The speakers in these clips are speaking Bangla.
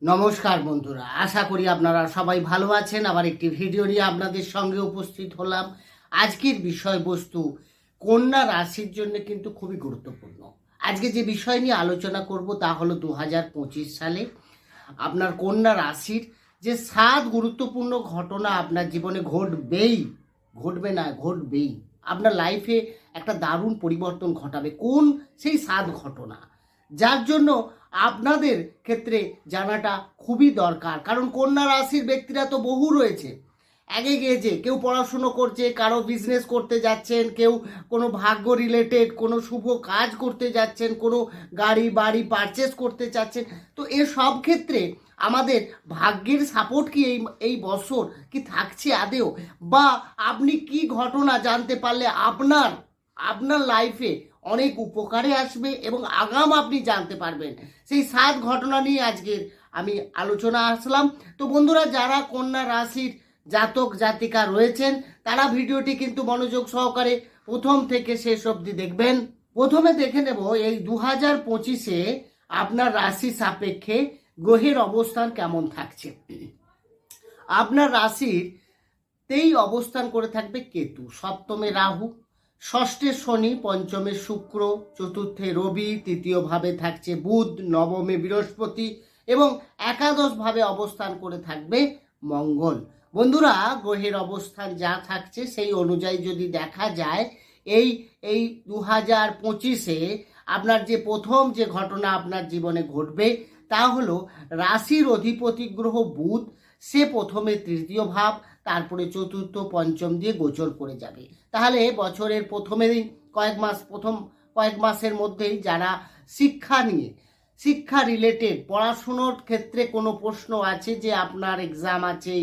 নমস্কার বন্ধুরা, আশা করি আপনারা সবাই ভালো আছেন। আবার একটি ভিডিও নিয়ে আপনাদের সঙ্গে উপস্থিত হলাম। আজকের বিষয়বস্তু কন্যা রাশির জন্য কিন্তু খুবই গুরুত্বপূর্ণ। আজকে যে বিষয় নিয়ে আলোচনা করব তা হলো 2025 সালে আপনার কন্যা রাশির যে 7 গুরুত্বপূর্ণ ঘটনা আপনার জীবনে ঘটবেই, আপনার লাইফে একটা দারুণ পরিবর্তন ঘটাবে। কোন সেই 7 ঘটনা, যার জন্য আপনাদের ক্ষেত্রে জানাটা খুবই দরকার। কারণ কন্যা রাশির ব্যক্তিরা তো বহু রয়েছে, আগে গিয়েছে, কেউ পড়াশুনো করছে, কারো বিজনেস করতে যাচ্ছেন, কেউ কোনো ভাগ্য রিলেটেড কোনো শুভ কাজ করতে যাচ্ছেন, কোনো গাড়ি বাড়ি পারচেস করতে চাচ্ছেন। তো এর সব ক্ষেত্রে আমাদের ভাগ্যের সাপোর্ট কি এই বছর কি থাকছে আদেও, বা আপনি কি ঘটনা জানতে পারলে আপনার লাইফে অনেক উপকারে আসবে এবং আগাম আপনি জানতে পারবেন। সেই 7 ঘটনা নিয়ে আজকের আমি আলোচনা আসলাম। তো বন্ধুরা, যারা কন্যা রাশির জাতক জাতিকা রয়েছেন তারা ভিডিওটি কিন্তু মনোযোগ সহকারে প্রথম থেকে শেষ অবধি দেখবেন। প্রথমে দেখে নেব এই 2025-এ আপনার রাশি সাপেক্ষে গ্রহের অবস্থান কেমন থাকছে। আপনার রাশিতেই অবস্থান করে থাকবে কেতু, সপ্তমে রাহু, ষষ্ঠে শনি, পঞ্চমে শুক্র, চতুর্থে রবি, তৃতীয় ভাবে থাকছে বুধ, নবমে বৃহস্পতি এবং একাদশ ভাবে অবস্থান করে থাকবে মঙ্গল। বন্ধুরা, গ্রহের অবস্থান যা থাকছে সেই অনুযায়ী যদি দেখা যায় এই এই 2025-এ আপনার যে প্রথম যে ঘটনা আপনার জীবনে ঘটবে তা হলো রাশির অধিপতি গ্রহ বুধ, সে প্রথমে তৃতীয় ভাব, তারপরে চতুর্থ পঞ্চম দিয়ে গোচর করে যাবে। তাহলে বছরের প্রথমেই কয়েক মাসের মধ্যেই যারা শিক্ষা রিলেটেড পড়াশুনোর ক্ষেত্রে কোনো প্রশ্ন আছে যে আপনার এক্সাম আছে,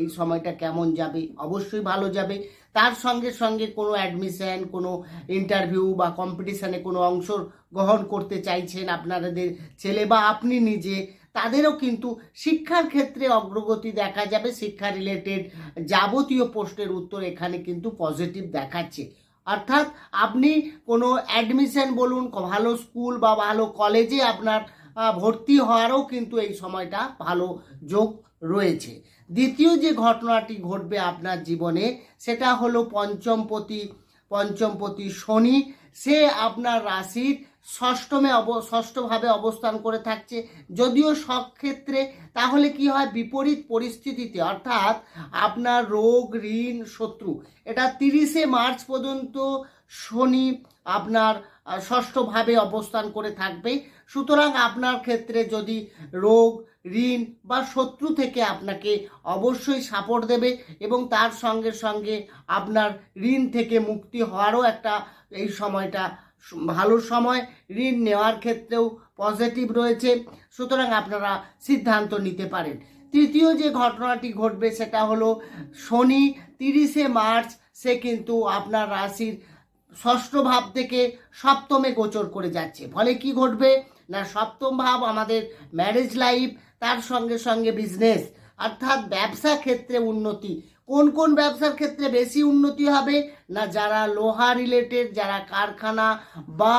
এই সময়টা কেমন যাবে, অবশ্যই ভালো যাবে। তার সঙ্গে সঙ্গে কোনো অ্যাডমিশন, কোনো ইন্টারভিউ বা কম্পিটিশানে কোনো অংশগ্রহণ করতে চাইছেন আপনাদের ছেলে বা আপনি নিজে, তাদেরও কিন্তু শিক্ষার ক্ষেত্রে অগ্রগতি দেখা যাবে। শিক্ষা রিলেটেড যাবতীয় প্রশ্নের উত্তর এখানে কিন্তু পজিটিভ দেখাচ্ছে। অর্থাৎ আপনি কোনো অ্যাডমিশন বলুন, ভালো স্কুল বা ভালো কলেজে আপনার ভর্তি হওয়ারও কিন্তু এই সময়টা ভালো যোগ রয়েছে। দ্বিতীয় যে ঘটনাটি ঘটবে আপনার জীবনে সেটা হলো পঞ্চমপতি শনি, সে আপনার রাশির ষষ্ঠভাবে অবস্থান করে থাকছে। যদিও সব ক্ষেত্রে তাহলে কি হয়, বিপরীত পরিস্থিতিতে, অর্থাৎ আপনার রোগ ঋণ শত্রু, এটা 30শে মার্চ পর্যন্ত শনি আপনার ষষ্ঠভাবে অবস্থান করে থাকবে। সুতরাং আপনার ক্ষেত্রে যদি রোগ ঋণ বা শত্রু থেকে আপনাকে অবশ্যই সাপোর্ট দেবে এবং তার সঙ্গে সঙ্গে আপনার ঋণ থেকে মুক্তি হওয়ারও একটা এই সময়টা ভালো সময়, ঋণ নেওয়ার ক্ষেত্রেও পজিটিভ রয়েছে। সুতরাং আপনারা সিদ্ধান্ত নিতে পারেন। তৃতীয় যে ঘটনাটি ঘটবে সেটা হলো শনি 30শে মার্চ সে কিন্তু আপনার রাশির ষষ্ঠ ভাব থেকে সপ্তমে গোচর করে যাচ্ছে। ফলে কি ঘটবে না, সপ্তম ভাব আমাদের ম্যারেজ লাইফ, তার সঙ্গে সঙ্গে বিজনেস, অর্থাৎ ব্যবসা ক্ষেত্রে উন্নতি। কোন ব্যবসার ক্ষেত্রে বেশি উন্নতি হবে না, যারা লোহা রিলেটেড, যারা কারখানা বা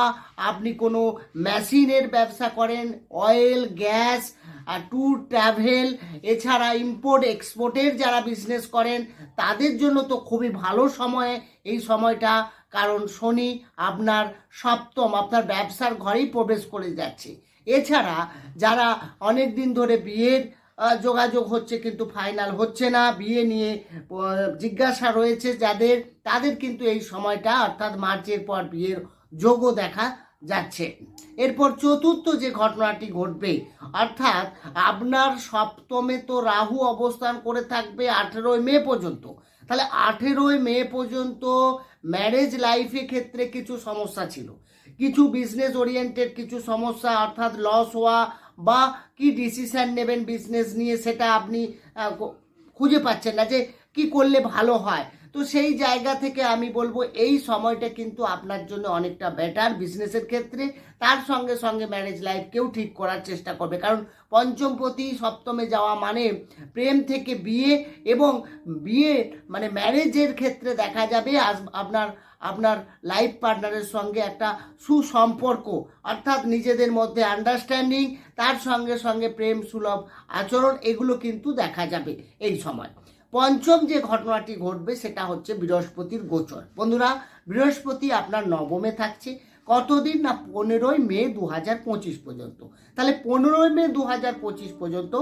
আপনি কোনো মেশিনের ব্যবসা করেন, অয়েল গ্যাস ট্যুর ট্রাভেল, এছাড়া ইম্পোর্ট এক্সপোর্টের যারা বিজনেস করেন তাদের জন্য তো খুবই ভালো সময় এই সময়টা। কারণ শনি আপনার আপনার ব্যবসার ঘরেই প্রবেশ করে যাচ্ছে। এছাড়া যারা অনেক দিন ধরে বিয়ের যোগাযোগ হচ্ছে কিন্তু ফাইনাল হচ্ছে না, বিয়ে নিয়ে জিজ্ঞাসা রয়েছে তাদের কিন্তু এই সময়টা, অর্থাৎ মার্চের পর বিয়ের যোগও দেখা যাচ্ছে। এরপর চতুর্থ যে ঘটনাটি ঘটবে, অর্থাৎ আপনার সপ্তমে তো রাহু অবস্থান করে থাকবে 18 মে পর্যন্ত। তাহলে 18 মে পর্যন্ত ম্যারেজ লাইফের ক্ষেত্রে কিছু সমস্যা ছিল, কিছু বিজনেস ওরিয়েন্টেড কিছু সমস্যা, অর্থাৎ লস হওয়া বা কি ডিসিশন নেবেন বিজনেস নিয়ে সেটা আপনি খুঁজে পাচ্ছেন না যে কি করলে ভালো হয়। তো সেই জায়গা থেকে আমি বলবো এই সময়টা কিন্তু আপনার জন্য অনেকটা বেটার বিজনেসের ক্ষেত্রে। তার সঙ্গে সঙ্গে ম্যারেজ লাইফকেও ঠিক করার চেষ্টা করবে, কারণ পঞ্চমপতি সপ্তমে যাওয়া মানে প্রেম থেকে বিয়ে, এবং বিয়ে মানে ম্যারেজের ক্ষেত্রে দেখা যাবে আপনার আপনার লাইফ পার্টনারের সঙ্গে একটা সুসম্পর্ক অর্থাৎ নিজেদের মধ্যে আন্ডারস্ট্যান্ডিং, তার সঙ্গে সঙ্গে প্রেম সুলভ আচরণ, এগুলো কিন্তু দেখা যাবে এই সময়। পঞ্চম যে ঘটনাটি ঘটবে সেটা হচ্ছে বৃহস্পতির গোচর। বন্ধুরা, বৃহস্পতি আপনার নবমে থাকছে কতদিন না 15ই মে 2025 পর্যন্ত। তাহলে 15ই মে 2025 পর্যন্ত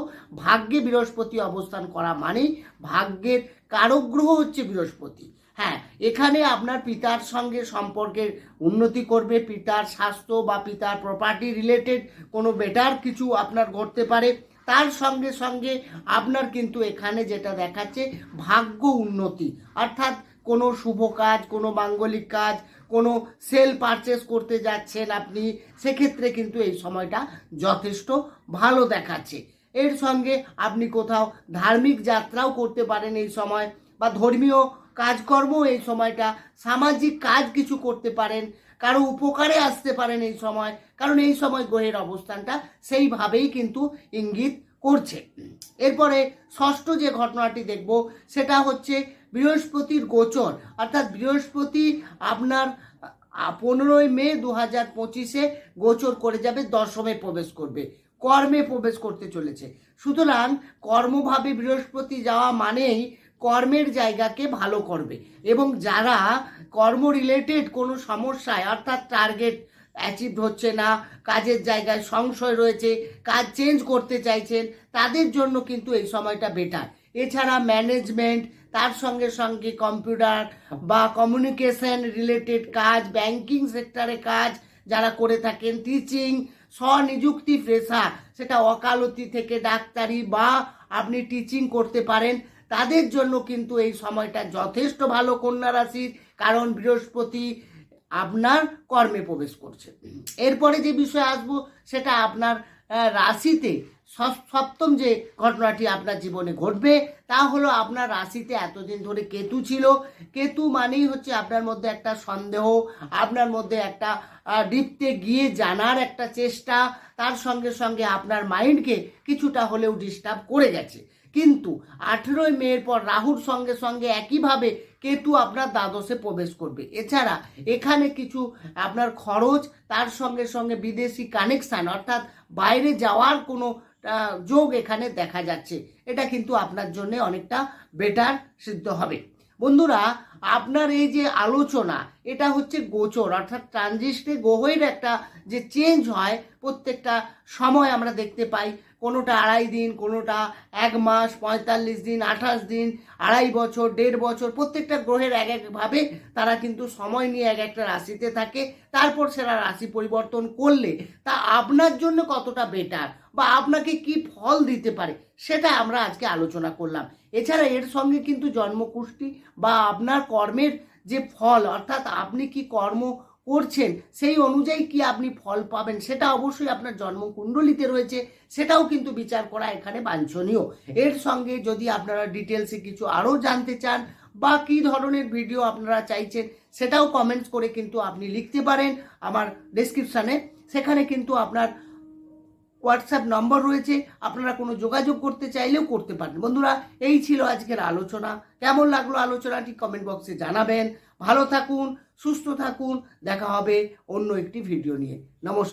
ভাগ্যে বৃহস্পতি অবস্থান করা মানেই ভাগ্যের কারক গ্রহ হচ্ছে বৃহস্পতি। হ্যাঁ, এখানে আপনার পিতার সঙ্গে সম্পর্কের উন্নতি করবে, পিতার স্বাস্থ্য বা পিতার প্রপার্টি রিলেটেড কোনো বেটার কিছু আপনার ঘটতে পারে। তার সঙ্গে সঙ্গে আপনার কিন্তু এখানে যেটা দেখাচ্ছে ভাগ্য উন্নতি, অর্থাৎ কোনো শুভ কাজ, কোনো মাঙ্গলিক কাজ, কোনো সেল পারচেস করতে যাচ্ছেন আপনি, সেক্ষেত্রে কিন্তু এই সময়টা যথেষ্ট ভালো দেখাচ্ছে। এর সঙ্গে আপনি কোথাও ধার্মিক যাত্রাও করতে পারেন এই সময়, বা ধর্মীয় কাজকর্ম এই সময়টা, সামাজিক কাজ কিছু করতে পারেন, কারো উপকারে আসতে পারেন এই সময়, কারণ এই সময় গ্রহের অবস্থানটা সেইভাবেই কিন্তু ইঙ্গিত করছে। এরপরে ষষ্ঠ যে ঘটনাটি দেখব সেটা হচ্ছে বৃহস্পতির গোচর, অর্থাৎ বৃহস্পতি আপনার 15ই মে 2025 গোচর করে যাবে, দশমে প্রবেশ করবে, কর্মে প্রবেশ করতে চলেছে। সুতরাং কর্মভাবে বৃহস্পতি যাওয়া মানেই কর্মের জায়গাকে ভালো করবে, এবং যারা কর্ম রিলেটেড কোনো সমস্যায় অর্থাৎ টার্গেট অ্যাচিভ হচ্ছে না, কাজের জায়গায় সংশয় রয়েছে, কাজ চেঞ্জ করতে চাইছেন, তাদের জন্য কিন্তু এই সময়টা বেটার। এছাড়া ম্যানেজমেন্ট, তার সঙ্গে সঙ্গে কম্পিউটার বা কমিউনিকেশন রিলেটেড কাজ, ব্যাংকিং সেক্টরে কাজ যারা করে থাকেন, টিচিং, স্বনিযুক্তি পেশা, সেটা ওকালতি থেকে ডাক্তারি বা আপনি টিচিং করতে পারেন, তাদের জন্য কিন্তু এই সময়টা যথেষ্ট ভালো কন্যা রাশির, কারণ বৃহস্পতি আপনার কর্মে প্রবেশ করছে। এরপরে যে বিষয়ে আসবো সেটা আপনার রাশিতে সপ্তম যে ঘটনাটি আপনার জীবনে ঘটবে তা হলো আপনার রাশিতে এতদিন ধরে কেতু ছিল। কেতু মানেই হচ্ছে আপনার মধ্যে একটা সন্দেহ, আপনার মধ্যে একটা ডিপতে গিয়ে জানার একটা চেষ্টা, তার সঙ্গে সঙ্গে আপনার মাইন্ডকে কিছুটা হলেও ডিস্টার্ব করে গেছে। কিন্তু 18ই মের পর রাহুর সঙ্গে সঙ্গে একইভাবে কেতু আপনার দ্বাদশে প্রবেশ করবে। এছাড়া এখানে কিছু আপনার খরচ, তার সঙ্গে সঙ্গে বিদেশি কানেকশান অর্থাৎ বাইরে যাওয়ার কোনো যোগ এখানে দেখা যাচ্ছে। এটা কিন্তু আপনার জন্য অনেকটা বেটার সিদ্ধ হবে। বন্ধুরা, আপনার এই যে আলোচনা, এটা হচ্ছে গোচর অর্থাৎ ট্রানজিস্টে গ্রহের একটা যে চেঞ্জ হয় প্রত্যেকটা সময় আমরা দেখতে পাই, কোনোটা 2.5 দিন, কোনোটা 1 মাস, 45 দিন, 28 দিন, 2.5 বছর, 1.5 বছর, প্রত্যেকটা গ্রহের এক একভাবে তারা কিন্তু সময় নিয়ে এক একটা রাশিতে থাকে। তারপর সেটা রাশি পরিবর্তন করলে তা আপনার জন্য কতটা বেটার বা আপনাকে কি ফল দিতে পারে সেটা আমরা আজকে আলোচনা করলাম। এছাড়া এর সঙ্গে কিন্তু জন্মকুষ্টি বা আপনার কর্মের যে ফল, অর্থাৎ আপনি কি কর্ম করছেন সেই অনুযায়ী কি আপনি ফল পাবেন সেটা অবশ্যই আপনার জন্মকুণ্ডলিতে রয়েছে, সেটাও কিন্তু বিচার করা এখানে বাঞ্ছনীয়। এর সঙ্গে যদি আপনারা ডিটেলসে কিছু আরও জানতে চান বা কী ধরনের ভিডিও আপনারা চাইছেন সেটাও কমেন্টস করে কিন্তু আপনি লিখতে পারেন আমার ডেসক্রিপশানে, সেখানে কিন্তু আপনার হোয়াটসঅ্যাপ নম্বর রয়েছে, আপনারা কোনো যোগাযোগ করতে চাইলেও করতে পারেন। বন্ধুরা, এই ছিল আজকের আলোচনা। কেমন লাগলো আলোচনাটি কমেন্ট বক্সে জানাবেন। ভালো থাকুন, সুস্থ থাকুন, দেখা হবে অন্য একটি ভিডিও নিয়ে। নমস্কার।